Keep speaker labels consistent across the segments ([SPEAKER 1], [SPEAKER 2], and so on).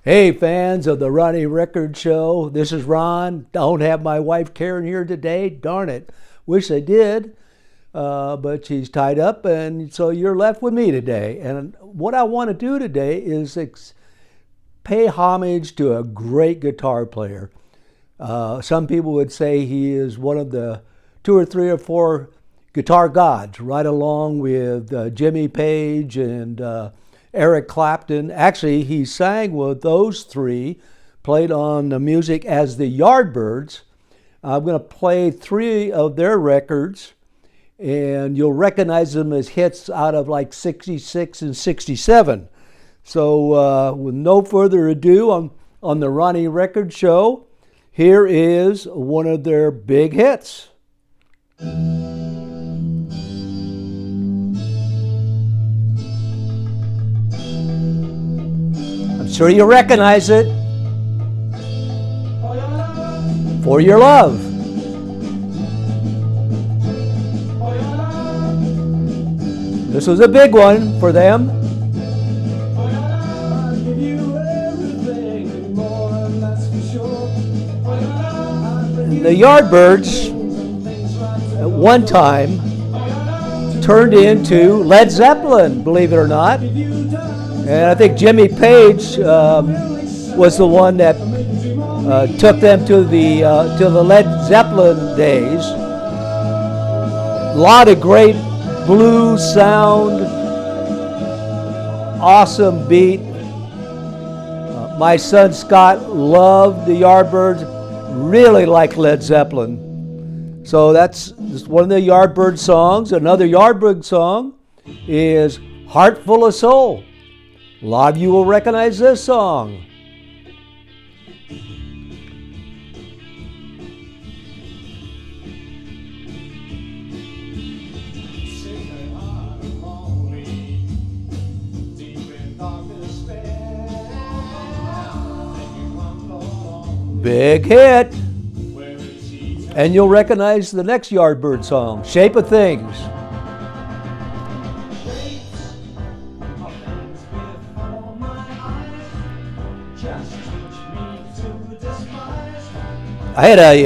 [SPEAKER 1] Hey, fans of the Ronnie Record Show, this is Ron. Don't have my wife Karen here today. Darn it. Wish I did, but she's tied up, and so you're left with me today. And what I want to do today is pay homage to a great guitar player. Some people would say he is one of the two or three or four guitar gods, right along with Jimmy Page and Eric Clapton. Actually, he sang with those three, played on the music as the Yardbirds. I'm going to play three of their records, and you'll recognize them as hits out of like 66 and 67. So with no further ado, on the Ronnie Record Show, here is one of their big hits. I'm sure you recognize it. For Your Love. This was a big one for them. The Yardbirds at one time turned into Led Zeppelin, believe it or not. And I think Jimmy Page was the one that took them to the Led Zeppelin days. A lot of great blues sound, awesome beat. My son Scott loved the Yardbirds, really liked Led Zeppelin. So that's one of the Yardbird songs. Another Yardbird song is Heart Full of Soul. A lot of you will recognize this song. Big hit. And you'll recognize the next Yardbird song, Shape of Things. I had a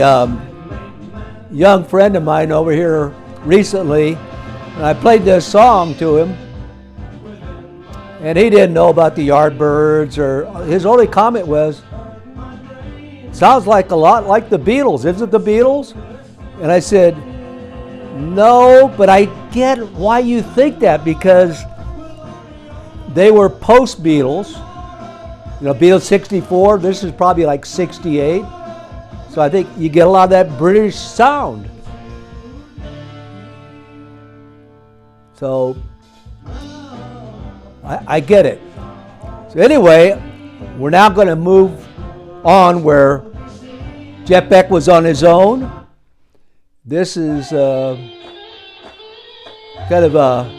[SPEAKER 1] young friend of mine over here recently, and I played this song to him, and he didn't know about the Yardbirds, or his only comment was, sounds like a lot like the Beatles. Is it the Beatles? And I said, no, but I get why you think that, because they were post-Beatles. You know, Beatles 64, this is probably like 68. So I think you get a lot of that British sound. So I get it. So anyway, we're now going to move on where Jeff Beck was on his own. This is kind of a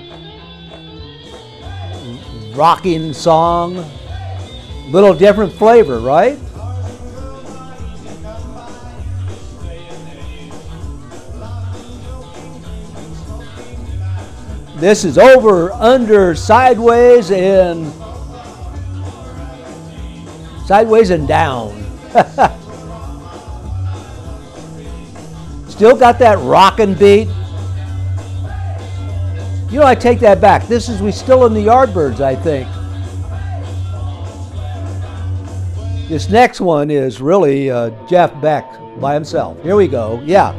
[SPEAKER 1] rocking song, little different flavor, right? This is over, under, sideways, and down. Still got that rockin' beat. You know, I take that back. We still in the Yardbirds, I think. This next one is really Jeff Beck by himself. Here we go. Yeah.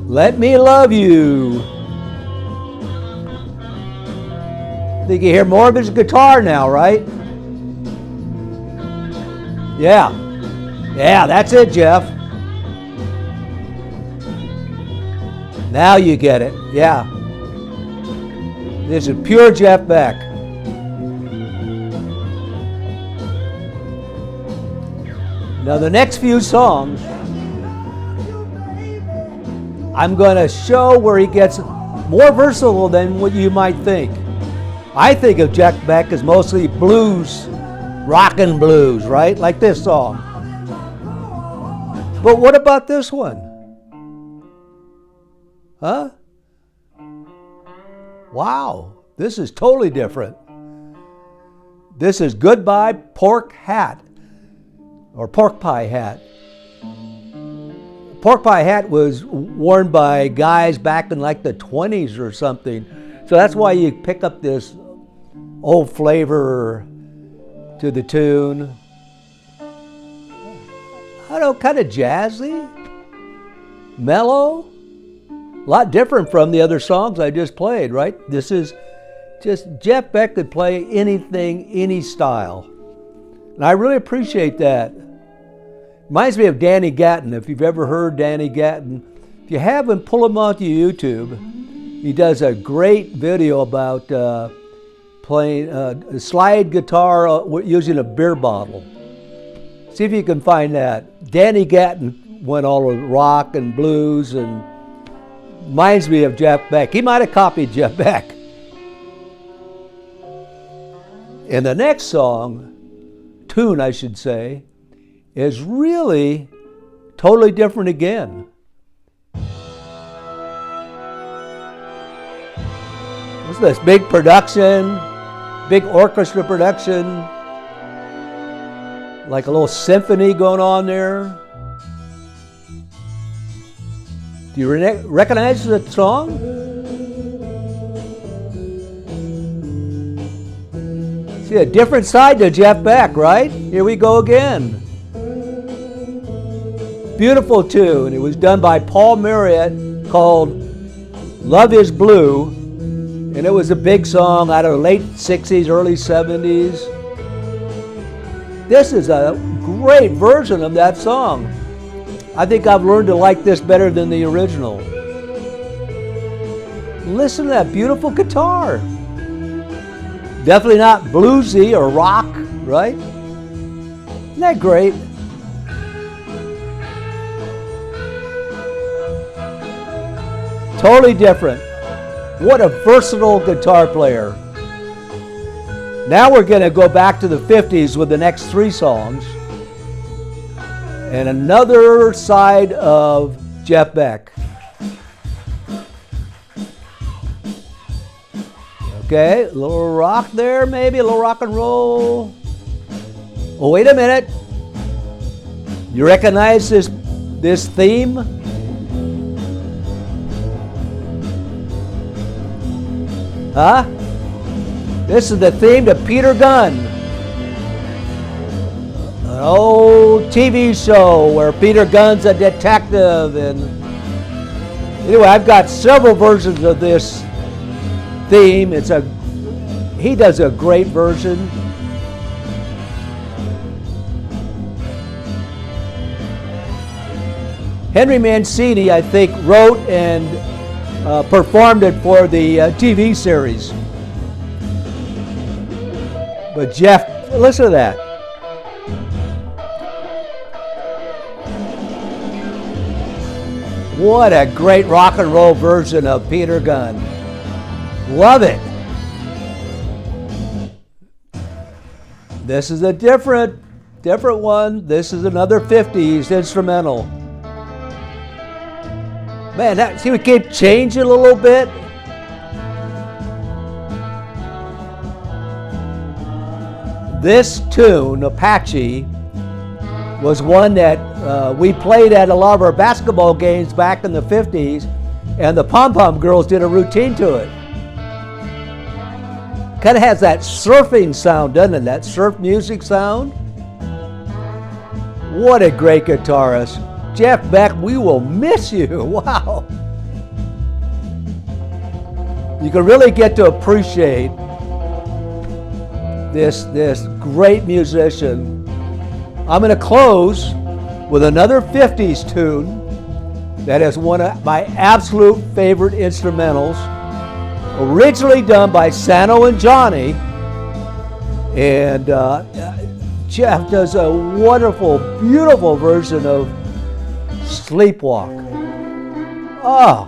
[SPEAKER 1] Let Me Love You. I think you hear more of his guitar now, right? Yeah. Yeah, that's it, Jeff. Now you get it. Yeah. This is pure Jeff Beck. Now the next few songs, I'm going to show where he gets more versatile than what you might think. I think of Jeff Beck as mostly blues, rockin' blues, right? Like this song. But what about this one? Huh? Wow, this is totally different. This is Goodbye Pork Hat, or Pork Pie Hat. Pork Pie Hat was worn by guys back in like the 20s or something. So that's why you pick up this old flavor to the tune. I don't know, kind of jazzy, mellow. A lot different from the other songs I just played, right? This is just, Jeff Beck could play anything, any style. And I really appreciate that. Reminds me of Danny Gatton, if you've ever heard Danny Gatton. If you haven't, pull him onto YouTube. He does a great video about playing a slide guitar using a beer bottle. See if you can find that. Danny Gatton went all over rock and blues, and reminds me of Jeff Beck. He might have copied Jeff Beck. And the next song, tune I should say, is really totally different again. What's this? Big production, big orchestra production, like a little symphony going on there. Do you recognize the song? See, a different side to Jeff Beck, right? Here we go again. Beautiful tune. It was done by Paul Marriott, called Love is Blue. And it was a big song out of the late 60s, early 70s. This is a great version of that song. I think I've learned to like this better than the original. Listen to that beautiful guitar. Definitely not bluesy or rock, right? Isn't that great? Totally different. What a versatile guitar player. Now we're going to go back to the 50s with the next three songs. And another side of Jeff Beck. Okay, a little rock there, maybe a little rock and roll. Oh, wait a minute. You recognize this theme? Huh? This is the theme to Peter Gunn. An old TV show where Peter Gunn's a detective. And anyway, I've got several versions of this theme. He does a great version. Henry Mancini, I think, wrote and performed it for the TV series. But Jeff, listen to that. What a great rock and roll version of Peter Gunn. Love it. This is a different one. This is another 50s instrumental. Man, see, we keep changing a little bit. This tune, Apache, was one that we played at a lot of our basketball games back in the 50s, and the Pom Pom Girls did a routine to it. Kind of has that surfing sound, doesn't it? That surf music sound. What a great guitarist. Jeff Beck, we will miss you. Wow. You can really get to appreciate this great musician. I'm going to close with another 50s tune that is one of my absolute favorite instrumentals, originally done by Sano and Johnny. And Jeff does a wonderful, beautiful version of Sleepwalk. Oh,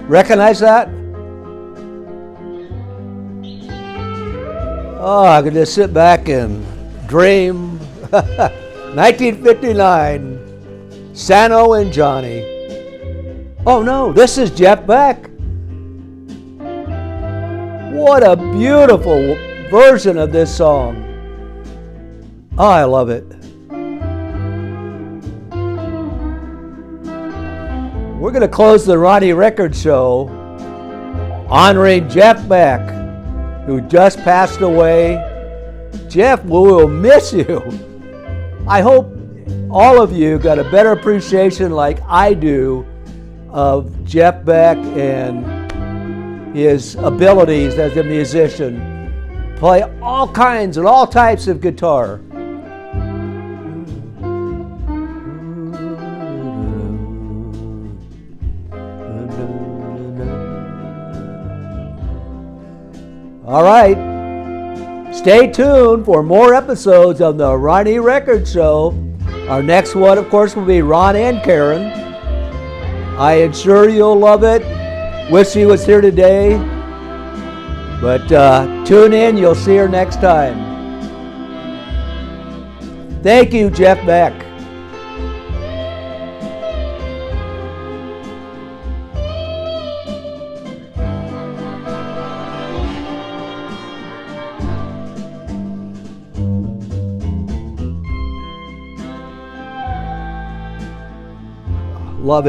[SPEAKER 1] recognize that? Oh, I could just sit back and dream. 1959, Sano and Johnny. Oh no, this is Jeff Beck. What a beautiful version of this song. Oh, I love it. We're going to close the Ronnie Record Show honoring Jeff Beck, who just passed away. Jeff, we will miss you. I hope all of you got a better appreciation like I do of Jeff Beck and his abilities as a musician. Play all kinds and all types of guitar. All right, stay tuned for more episodes of the Ronnie Record Show. Our next one, of course, will be Ron and Karen. I am sure you'll love it. Wish she was here today. But tune in, you'll see her next time. Thank you, Jeff Beck. Love it.